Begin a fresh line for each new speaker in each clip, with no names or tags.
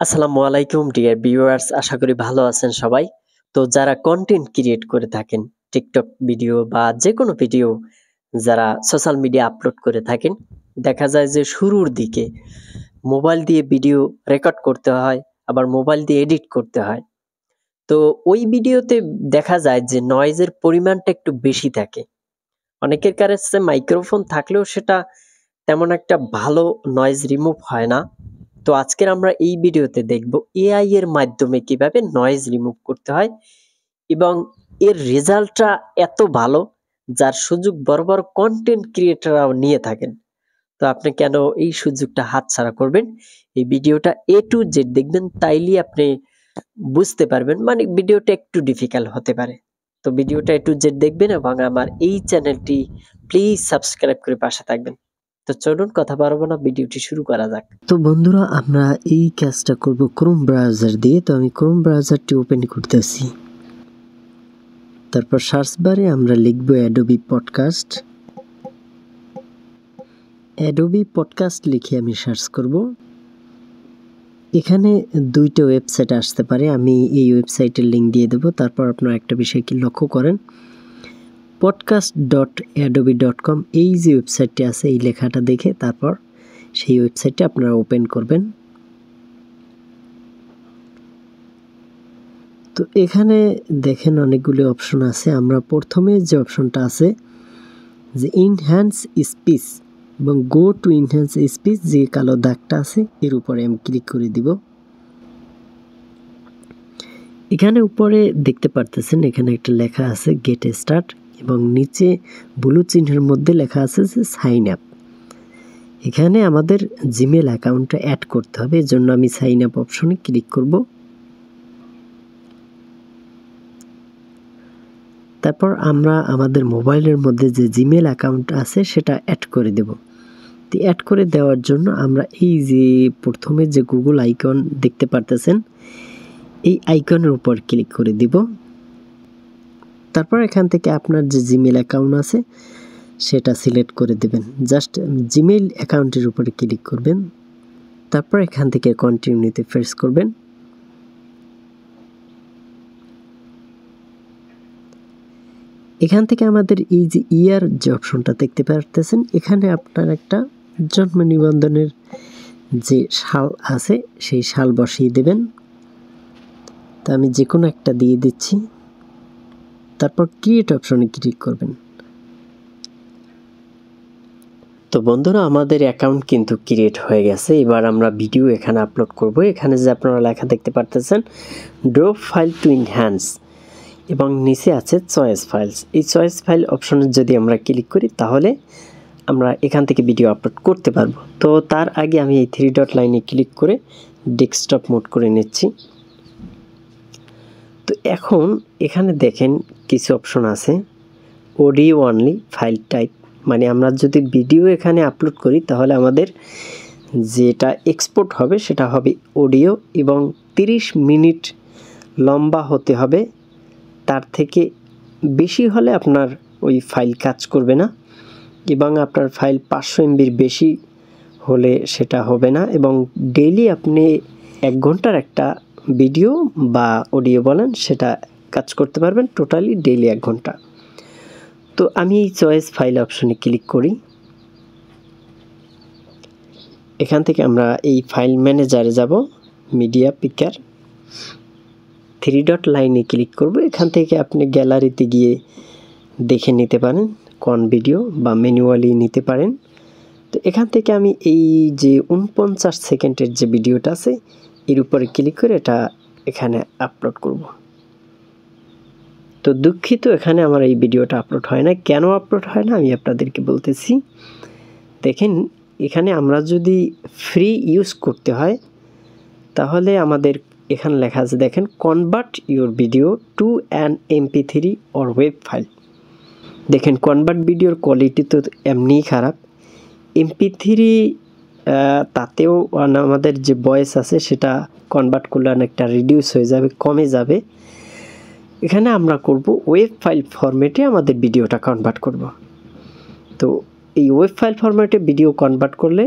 আসসালামু আলাইকুম dear viewers, আশা করি ভালো আছেন সবাই। তো যারা কন্টেন্ট ক্রিয়েট করে থাকেন, টিকটক ভিডিও বা যে কোনো ভিডিও যারা সোশ্যাল মিডিয়া আপলোড করে থাকেন, দেখা যায় যে শুরুর দিকে মোবাইল দিয়ে ভিডিও রেকর্ড করতে হয়, আবার মোবাইল দিয়ে এডিট করতে হয়। তো ওই ভিডিওতে দেখা যায় যে নয়েজের পরিমাণটা একটু বেশি থাকে। অনেকের কাছে মাইক্রোফোন থাকলেও সেটা তেমন একটা ভালো নয়েজ রিমুভ হয় না। তো আজকের আমরা এই ভিডিওতে দেখব এআই এর মাধ্যমে কিভাবে নয়েজ রিমুভ করতে হয় এবং এর রেজাল্টটা এত ভালো যার সুযোগ বড় বড় কন্টেন্ট ক্রিয়েটররাও নিয়ে থাকেন। তো আপনি কেন এই সুযোগটা হাতছাড়া করবেন? এই ভিডিওটা এ টু জেড দেখবেন, তাইলেই আপনি বুঝতে পারবেন। মানে ভিডিওটা একটু ডিফিকাল্ট হতে পারে, তো ভিডিওটা এ টু জেড দেখবেন এবং আমার এই চ্যানেলটি প্লিজ সাবস্ক্রাইব করে পাশে থাকবেন। তো চলুন কথা বাড়াবো না, ভিডিওটি শুরু করা যাক।
তো বন্ধুরা, আমরা এই কাজটা করব ক্রোম ব্রাউজার দিয়ে। তো আমি ক্রোম ব্রাউজারটি ওপেন করতেছি। তারপর সার্চ বারে আমরা লিখব অ্যাডোবি পডকাস্ট। অ্যাডোবি পডকাস্ট লিখে আমি সার্চ করব। এখানে দুইটা ওয়েবসাইট আসতে পারে, আমি এই ওয়েবসাইটের লিঙ্ক দিয়ে দেব। তারপর আপনারা একটা বিষয় কি লক্ষ্য করেন, podcast.adobe.com এই যে ওয়েবসাইটটি আছে, এই লেখাটা দেখে তারপর সেই ওয়েবসাইটটি আপনারা ওপেন করবেন। তো এখানে দেখেন অনেকগুলো অপশন আছে। আমরা প্রথমে যে অপশনটা আছে যে ইনহ্যান্স স্পিচ এবং গো টু ইনহ্যান্স স্পিচ, যে কালো দাগটা আছে এর উপরে আমি ক্লিক করে দিব। এখানে উপরে দেখতে পারতেছেন এখানে একটা লেখা আছে গেট স্টার্ট এবং নিচে ব্লু চিহ্নের মধ্যে লেখা আছে যে সাইন আপ। এখানে আমাদের জিমেল অ্যাকাউন্টটা অ্যাড করতে হবে, এর জন্য আমি সাইন আপ অপশনে ক্লিক করব। তারপর আমরা আমাদের মোবাইলের মধ্যে যে জিমেল অ্যাকাউন্ট আছে সেটা অ্যাড করে দেব। তো অ্যাড করে দেওয়ার জন্য আমরা এই যে প্রথমে যে গুগল আইকন দেখতে পারতেছেন, এই আইকনের উপর ক্লিক করে দিব। তারপর এখান থেকে আপনার যে জিমেল অ্যাকাউন্ট আছে সেটা সিলেক্ট করে দেবেন। জাস্ট জিমেল অ্যাকাউন্টের উপরে ক্লিক করবেন। তারপর এখান থেকে কন্টিনিউতে প্রেস করবেন। এখান থেকে আমাদের এই যে ইয়ার যে অপশনটা দেখতে পারতেছেন, এখানে আপনার একটা জন্ম নিবন্ধনের যে সাল আছে সেই সাল বসিয়ে দেবেন। তা আমি যে কোনো একটা দিয়ে দিচ্ছি। তারপর ক্রিয়েট অপশনে ক্লিক করবেন।
তো বন্ধুরা, আমাদের অ্যাকাউন্ট কিন্তু ক্রিয়েট হয়ে গেছে। এবার আমরা ভিডিও এখানে আপলোড করব। এখানে যে আপনারা লেখা দেখতে পারতেছেন ড্রপ ফাইল টু ইনহ্যান্স এবং নিচে আছে চয়েস ফাইলস। এই চয়েস ফাইল অপশনে যদি আমরা ক্লিক করি তাহলে আমরা এখান থেকে ভিডিও আপলোড করতে পারবো। তো তার আগে আমি এই 3 ডট লাইনে ক্লিক করে ডেস্কটপ মোড করে নিচ্ছি। তো এখন এখানে দেখেন কিছু অপশন আছে, অডিও অনলি ফাইল টাইপ, মানে আমরা যদি ভিডিও এখানে আপলোড করি তাহলে আমাদের যেটা এক্সপোর্ট হবে সেটা হবে অডিও এবং 30 মিনিট লম্বা হতে হবে। তার থেকে বেশি হলে আপনার ওই ফাইল কাজ করবে না এবং আপনার ফাইল 500 MBর বেশি হলে সেটা হবে না। এবং ডেইলি আপনি 1 ঘন্টার একটা ভিডিও বা অডিও বলেন সেটা কাজ করতে পারবেন, টোটালি ডেইলি 1 ঘন্টা। তো আমি এই চয়েস ফাইল অপশনে ক্লিক করি। এখান থেকে আমরা এই ফাইল ম্যানেজারে যাব, মিডিয়া পিকার 3 ডট লাইনে ক্লিক করব। এখান থেকে আপনি গ্যালারিতে গিয়ে দেখে নিতে পারেন কোন ভিডিও, বা ম্যানুয়ালি নিতে পারেন। তো এখান থেকে আমি এই যে 49 সেকেন্ডের যে ভিডিওটা আছে এর উপরে ক্লিক করে এটা এখানে আপলোড করব। তো দুঃখিত, এখানে আমার এই ভিডিওটা আপলোড হয় না। কেন আপলোড হয় না আমি আপনাদেরকে বলতেছি। দেখেন এখানে আমরা যদি ফ্রি ইউজ করতে হয় তাহলে আমাদের এখানে লেখা আছে, দেখেন convert your video to an MP3 or web file. দেখেন কনভার্ট ভিডিওর কোয়ালিটি তো এমনিই খারাপ। MP3 তাতেও আমাদের যে ভয়েস আছে সেটা কনভার্ট করলে অনেকটা রিডিউস হয়ে যাবে, কমে যাবে। এখানে আমরা করব ওয়েব ফাইল ফরম্যাটে আমাদের ভিডিওটা কনভার্ট করব। তো এই ওয়েব ফাইল ফরম্যাটে ভিডিও কনভার্ট করলে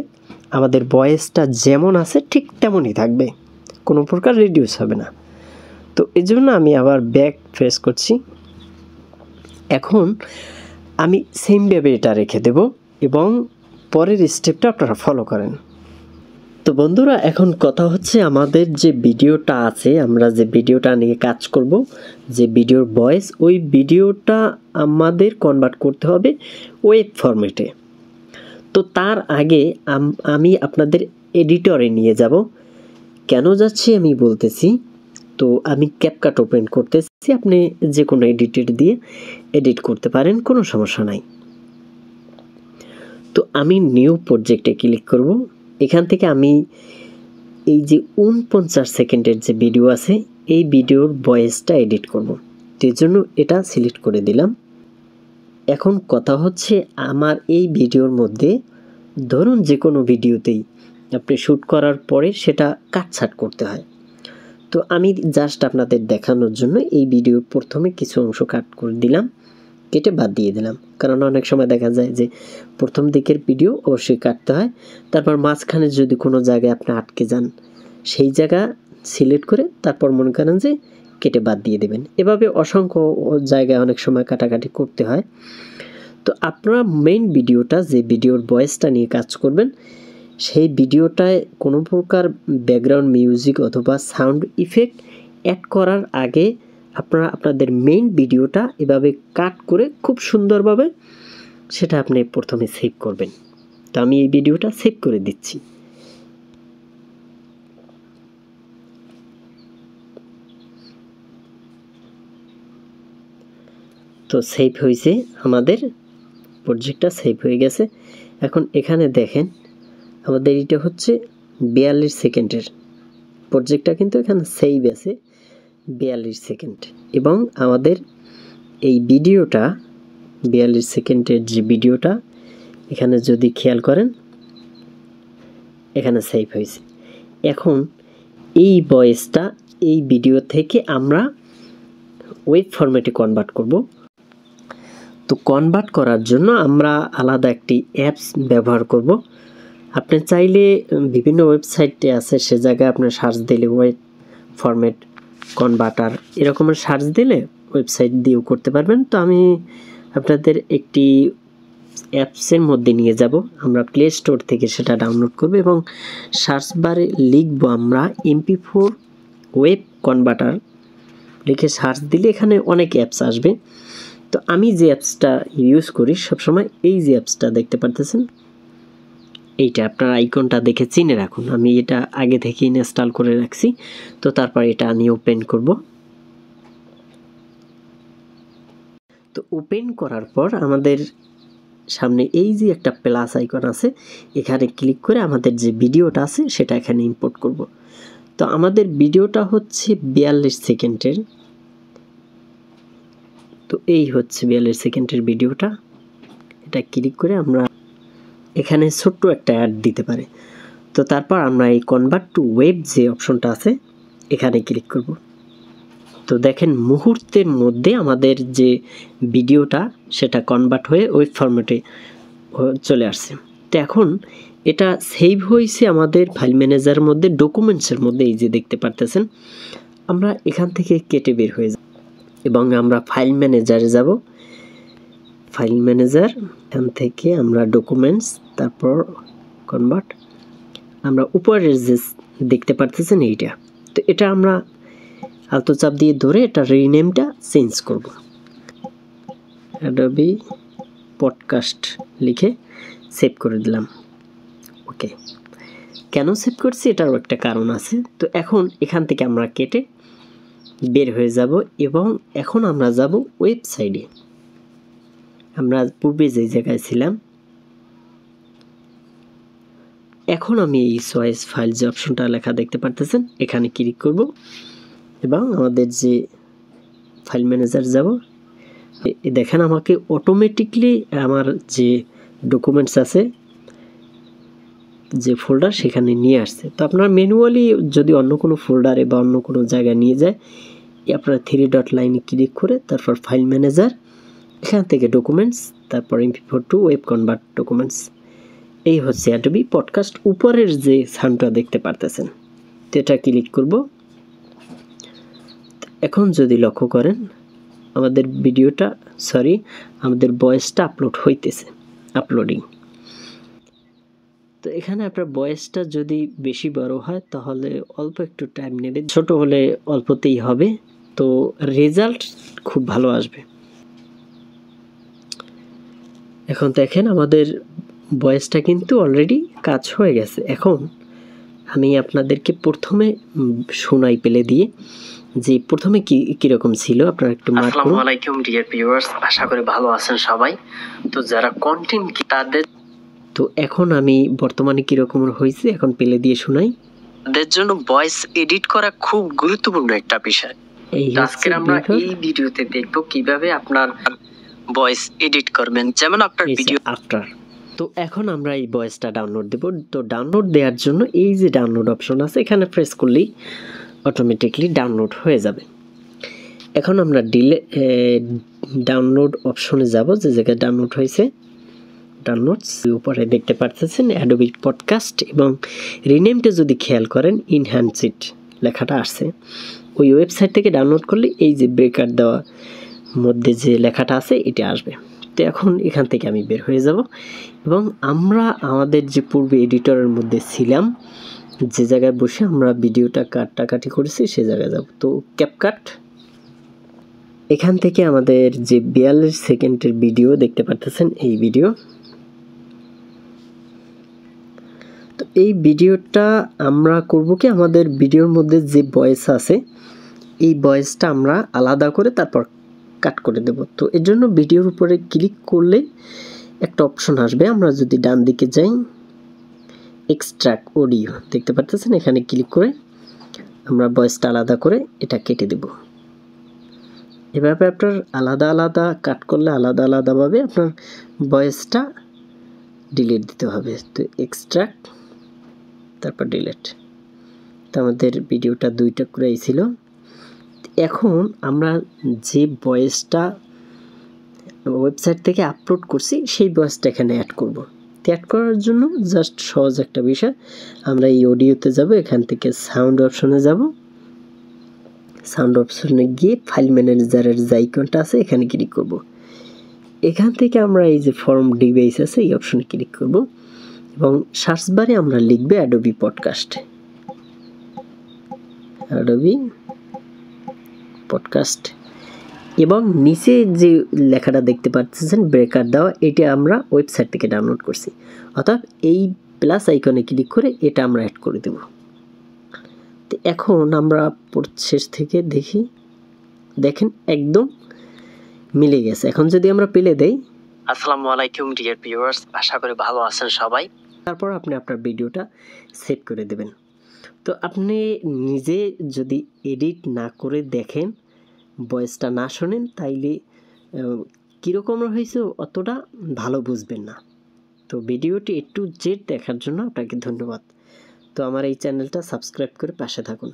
আমাদের ভয়েসটা যেমন আছে ঠিক তেমনই থাকবে,
কোনো প্রকার রিডিউস হবে না। তো এই জন্য আমি আবার ব্যাক প্রেস করছি। এখন আমি সেমভাবে এটা রেখে দেব এবং পরের স্টেপটা আপনারা ফলো করেন। তো বন্ধুরা, এখন কথা হচ্ছে আমাদের যে ভিডিওটা আছে, আমরা যে ভিডিওটা নিয়ে কাজ করব, যে ভিডিওর ভয়েস, ওই ভিডিওটা আমাদের কনভার্ট করতে হবে ওয়েব ফরম্যাটে। তো তার আগে আমি আপনাদের এডিটরে নিয়ে যাব। কেন যাচ্ছি আমি বলতেছি। তো আমি ক্যাপকাট ওপেন করতেছি, আপনি যে কোনো এডিটর দিয়ে এডিট করতে পারেন, কোনো সমস্যা নাই। তো আমি নিউ প্রজেক্টে ক্লিক করব। এখান থেকে আমি এই যে 49 সেকেন্ডের যে ভিডিও আছে, এই ভিডিওর ভয়েসটা এডিট করব। তো এর জন্য এটা সিলেক্ট করে দিলাম। এখন কথা হচ্ছে আমার এই ভিডিওর মধ্যে ধরুন যে কোনো ভিডিওতেই আপনি শ্যুট করার পরে সেটা কাটছাট করতে হয়। তো আমি জাস্ট আপনাদের দেখানোর জন্য এই ভিডিওর প্রথমে কিছু অংশ কাট করে দিলাম, কেটে বাদ দিয়ে দিলাম। কারণ অনেক সময় দেখা যায় যে প্রথম দিকের ভিডিও অবশ্যই কাটতে হয়, তারপর মাঝখানে যদি কোনো জায়গায় আপনি আটকে যান, সেই জায়গা সিলেক্ট করে তারপর মনে করেন যে কেটে বাদ দিয়ে দেবেন। এভাবে অসংখ্য জায়গায় অনেক সময় কাটাকাটি করতে হয়। তো আপনারা মেইন ভিডিওটা, যে ভিডিওর ভয়েসটা নিয়ে কাজ করবেন, সেই ভিডিওটায় কোনো প্রকার ব্যাকগ্রাউন্ড মিউজিক অথবা সাউন্ড ইফেক্ট অ্যাড করার আগে আপনারা আপনাদের মেইন ভিডিওটা এভাবে কাট করে খুব সুন্দরভাবে সেটা আপনি প্রথমে সেভ করবেন। তো আমি এই ভিডিওটা সেভ করে দিচ্ছি। তো সেভ হয়েছে, আমাদের প্রজেক্টটা সেভ হয়ে গেছে। এখন এখানে দেখেন আমাদের এটা হচ্ছে 42 সেকেন্ডের প্রজেক্টটা, কিন্তু এখানে সেভ আছে 42 সেকেন্ড। এবং আমাদের এই ভিডিওটা 42 সেকেন্ডের যে ভিডিওটা, এখানে যদি খেয়াল করেন এখানে সেভ হয়েছে। এখন এই ভয়েসটা এই ভিডিও থেকে আমরা ওয়েব ফরম্যাটে কনভার্ট করব। তো কনভার্ট করার জন্য আমরা আলাদা একটি অ্যাপস ব্যবহার করব। আপনি চাইলে বিভিন্ন ওয়েবসাইটে আছে, সে জায়গায় আপনি সার্চ দিলে ওয়েব ফরম্যাট কনভার্টার এরকমের সার্চ দিলে ওয়েবসাইট দিয়েও করতে পারবেন। তো আমি আপনাদের একটি অ্যাপসের মধ্যে নিয়ে যাব, আমরা প্লে স্টোর থেকে সেটা ডাউনলোড করব এবং সার্চ বারে লিখব আমরা MP4 ওয়েব কনভার্টার লিখে সার্চ দিলে এখানে অনেক অ্যাপস আসবে। তো আমি যে অ্যাপসটা ইউজ করি সবসময়, এই যে অ্যাপসটা দেখতে পারতেছেন, এইটা আপনার আইকনটা দেখে চিনে রাখুন। আমি এটা আগে থেকে ইনস্টল করে রাখছি। তো তারপর এটা আমি ওপেন করব। তো ওপেন করার পর আমাদের সামনে এই যে একটা প্লাস আইকন আছে, এখানে ক্লিক করে আমাদের যে ভিডিওটা আছে সেটা এখানে ইম্পোর্ট করব। তো আমাদের ভিডিওটা হচ্ছে 42 সেকেন্ডের। তো এই হচ্ছে 42 সেকেন্ডের ভিডিওটা। এটা ক্লিক করে আমরা এখানে ছোট্ট একটা অ্যাড দিতে পারে। তো তারপর আমরা এই কনভার্ট টু ওয়েব যে অপশনটা আছে এখানে ক্লিক করব। তো দেখেন মুহূর্তের মধ্যে আমাদের যে ভিডিওটা সেটা কনভার্ট হয়ে ওয়েব ফরম্যাটে চলে আসছে। তো এখন এটা সেভ হয়েছে আমাদের ফাইল ম্যানেজারের মধ্যে, ডকুমেন্টসের মধ্যে, এই যে দেখতে পারতেছেন। আমরা এখান থেকে কেটে বের হয়ে যাব এবং আমরা ফাইল ম্যানেজারে যাব। ফাইল ম্যানেজার, এখান থেকে আমরা ডকুমেন্টস, তারপর কনভার্ট, আমরা উপরের যে দেখতে পারতেছেন এইটা। তো এটা আমরা আলতো চাপ দিয়ে ধরে এটা রিনেমটা চেঞ্জ করব। Adobe পডকাস্ট লিখে সেভ করে দিলাম। ওকে, কেন সেভ করছি এটারও একটা কারণ আছে। তো এখন এখান থেকে আমরা কেটে বের হয়ে যাব এবং এখন আমরা যাব ওয়েবসাইটে। আমরা পূর্বে যে জায়গায় ছিলাম, এখন আমি এই চয়েস ফাইল যে অপশনটা লেখা দেখতে পারতেছেন এখানে ক্লিক করব এবং আমাদের যে ফাইল ম্যানেজার যাব। দেখেন আমাকে অটোমেটিকলি আমার যে ডকুমেন্টস আছে, যে ফোল্ডার, সেখানে নিয়ে আসছে। তো আপনার ম্যানুয়ালি যদি অন্য কোনো ফোল্ডারে বা অন্য কোনো জায়গায় নিয়ে যায়, আপনারা 3 ডট লাইনে ক্লিক করে তারপর ফাইল ম্যানেজার, এখান থেকে ডকুমেন্টস, তারপর MP4 two web convert documents. এই হচ্ছে অ্যাডোবি পডকাস্ট। উপরের যে সাউন্ডটা দেখতে পারতেছেন তো এটা ক্লিক করব। এখন যদি লক্ষ্য করেন আমাদের ভিডিওটা আমাদের ভয়েসটা আপলোড হইতেছে, আপলোডিং। তো এখানে আপনার ভয়েসটা যদি বেশি বড় হয় তাহলে অল্প একটু টাইম নেবে, ছোট হলে অল্পতেই হবে, তো রেজাল্ট খুব ভালো আসবে। এখন দেখেন আমাদের ভয়েসটা কিন্তু অলরেডি কাজ হয়ে গেছে। এখন আমি আপনাদেরকে প্রথমে শোনাই পেলে দিয়ে যে প্রথমে কিরকম ছিল আপনারা একটু মার্ক করুন।
আসসালামু আলাইকুম ডিয়ার ভিউয়ার্স, আশা করি ভালো আছেন সবাই। তো যারা কন্টেন্ট তাদের,
তো এখন আমি বর্তমানে কিরকম হয়েছে এখন পেলে দিয়ে শোনাই।
তাদের জন্য ভয়েস এডিট করা খুব গুরুত্বপূর্ণ একটা বিষয়। আজকে আমরা এই ভিডিওতে দেখব কিভাবে আপনার ভয়েস এডিট করবেন, যেমন আপনার ভিডিও
আফটার। তো এখন আমরা এই ভয়েসটা ডাউনলোড দেব। তো ডাউনলোড দেওয়ার জন্য এই যে ডাউনলোড অপশন আছে এখানে প্রেস করলেই অটোমেটিকলি ডাউনলোড হয়ে যাবে। এখন আমরা ডাউনলোড অপশনে যাব, যে জায়গায় ডাউনলোড হয়েছে ডাউনলোডস উপরে দেখতে পাচ্ছেন অ্যাডোবি পডকাস্ট, এবং রিনেমটা যদি খেয়াল করেন ইনহ্যান্সড লেখাটা আসছে। ওই ওয়েবসাইট থেকে ডাউনলোড করলে এই যে ব্রেকার দেওয়া মধ্যে যে লেখাটা আছে এটা আসবে। তো এখন এখান থেকে আমি বের হয়ে যাব এবং আমরা আমাদের যে পূর্বে এডিটরের মধ্যে ছিলাম, যে জায়গায় বসে আমরা ভিডিওটা কাটাকাটি করেছি সে জায়গায় যাব। তো ক্যাপকাট, এখান থেকে আমাদের যে 42 সেকেন্ডের ভিডিও দেখতে পাচ্ছেন এই ভিডিও, তো এই ভিডিওটা আমরা করব কি আমাদের ভিডিওর মধ্যে যে ভয়েস আছে এই ভয়েসটা আমরা আলাদা করে তারপর কাট করে দেব। তো এর জন্য ভিডিওর উপরে ক্লিক করলে একটা অপশন আসবে, আমরা যদি ডান দিকে যাই এক্সট্রাক্ট অডিও দেখতে পাচ্ছেন, এখানে ক্লিক করে আমরা ভয়েসটা আলাদা করে এটা কেটে দেব। এভাবে আপনার আলাদা আলাদা কাট করলে আলাদা আলাদাভাবে আপনার ভয়েসটা ডিলিট দিতে হবে। তো এক্সট্রাক্ট তারপর ডিলিট। তো আমাদের ভিডিওটা দুইটা করেই ছিল। এখন আমরা যে ভয়েসটা ওয়েবসাইট থেকে আপলোড করছি সেই ভয়েসটা এখানে অ্যাড করব। অ্যাড করার জন্য জাস্ট সহজ একটা বিষয়, আমরা এই অডিওতে যাব, এখান থেকে সাউন্ড অপশনে যাব, সাউন্ড অপশনে গিয়ে ফাইল ম্যানেজারের যে আইকনটা আছে এখানে ক্লিক করব। এখান থেকে আমরা এই যে ফর্ম ডিভাইস আছে এই অপশনে ক্লিক করব এবং সার্চ বারে আমরা লিখব অ্যাডোবি পডকাস্ট, অ্যাডোবি পডকাস্ট, এবং নিচে যে লেখাটা দেখতে পাচ্ছেন ব্রেকার দেওয়া, এটা আমরা ওয়েবসাইট থেকে ডাউনলোড করছি, অর্থাৎ এই প্লাস আইকনে ক্লিক করে এটা আমরা অ্যাড করে দেব। তো এখন আমরা শেষ থেকে দেখেন একদম মিলে গেছে। এখন যদি আমরা প্লে দেই,
আসসালামু আলাইকুম ডিয়ার ভিউয়ার্স, আশা করি ভালো আছেন সবাই।
তারপর আপনি আপনার ভিডিওটা সেভ করে দেবেন। তো আপনি নিজে যদি এডিট না করে দেখেন, ভয়েসটা না শোনেন, তাইলে কীরকম হয়েছে অতটা ভালো বুঝবেন না। তো ভিডিওটি একটু জেড দেখার জন্য আপনাকে ধন্যবাদ। তো আমার এই চ্যানেলটা সাবস্ক্রাইব করে পাশে থাকুন।